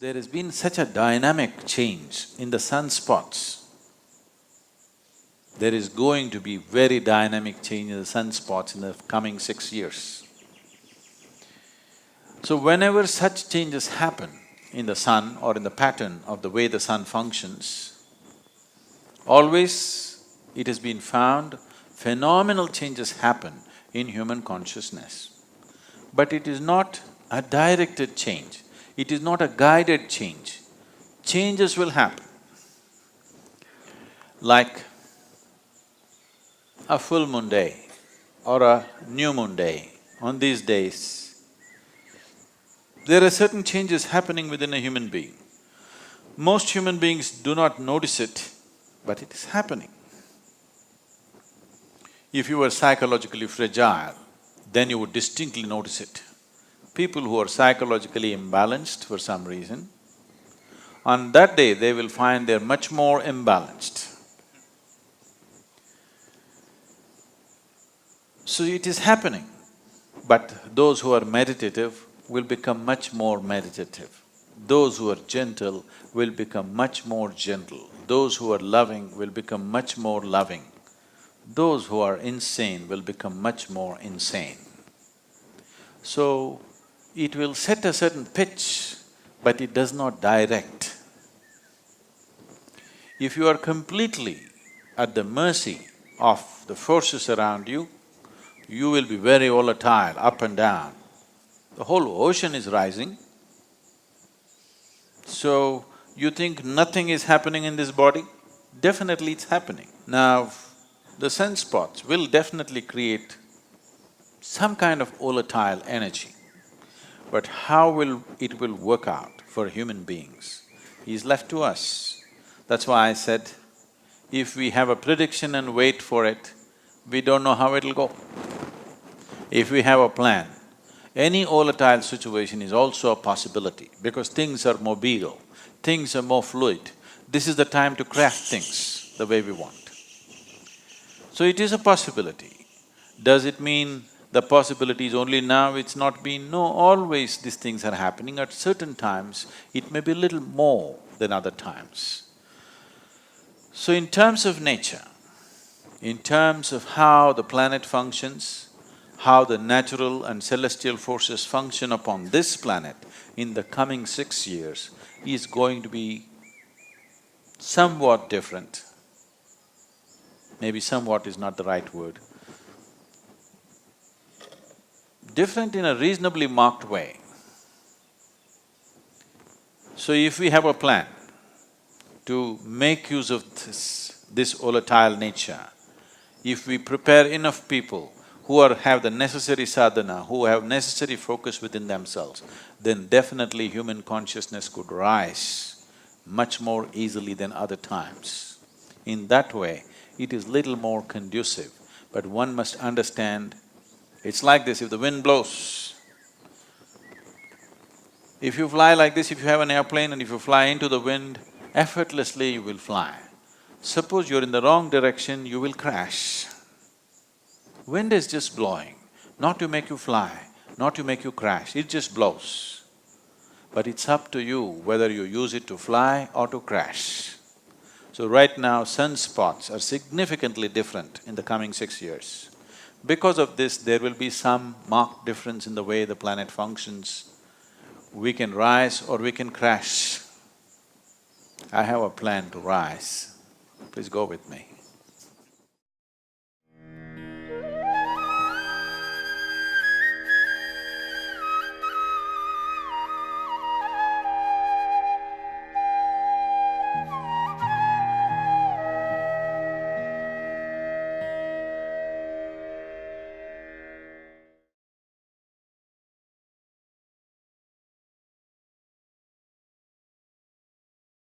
There has been such a dynamic change in the sunspots. There is going to be very dynamic change in the sunspots in the coming 6 years. So whenever such changes happen in the sun or in the pattern of the way the sun functions, always it has been found phenomenal changes happen in human consciousness. But it is not a directed change, it is not a guided change. Changes will happen. Like a full moon day or a new moon day, on these days, there are certain changes happening within a human being. Most human beings do not notice it, but it is happening. If you were psychologically fragile, then you would distinctly notice it. People who are psychologically imbalanced for some reason, on that day they will find they're much more imbalanced. So it is happening, but those who are meditative will become much more meditative. Those who are gentle will become much more gentle. Those who are loving will become much more loving. Those who are insane will become much more insane. So, it will set a certain pitch, but it does not direct. If you are completely at the mercy of the forces around you, you will be very volatile, up and down. The whole ocean is rising. So, you think nothing is happening in this body? Definitely it's happening. Now, the sunspots will definitely create some kind of volatile energy. But how it will work out for human beings is left to us. That's why I said, if we have a prediction and wait for it, we don't know how it'll go. If we have a plan, any volatile situation is also a possibility because things are mobile, things are more fluid. This is the time to craft things the way we want. So it is a possibility. Does it mean the possibility is only now, it's not been? No, always these things are happening. At certain times, it may be a little more than other times. So in terms of nature, in terms of how the planet functions, how the natural and celestial forces function upon this planet in the coming 6 years is going to be somewhat different. Maybe somewhat is not the right word. Different in a reasonably marked way. So if we have a plan to make use of this volatile nature, if we prepare enough people who have the necessary sadhana, who have necessary focus within themselves, then definitely human consciousness could rise much more easily than other times. In that way, it is little more conducive, but one must understand, it's like this, if the wind blows, if you fly like this, if you have an airplane and if you fly into the wind, effortlessly you will fly. Suppose you're in the wrong direction, you will crash. Wind is just blowing, not to make you fly, not to make you crash, it just blows. But it's up to you whether you use it to fly or to crash. So right now, sunspots are significantly different in the coming 6 years. Because of this, there will be some marked difference in the way the planet functions. We can rise or we can crash. I have a plan to rise. Please go with me.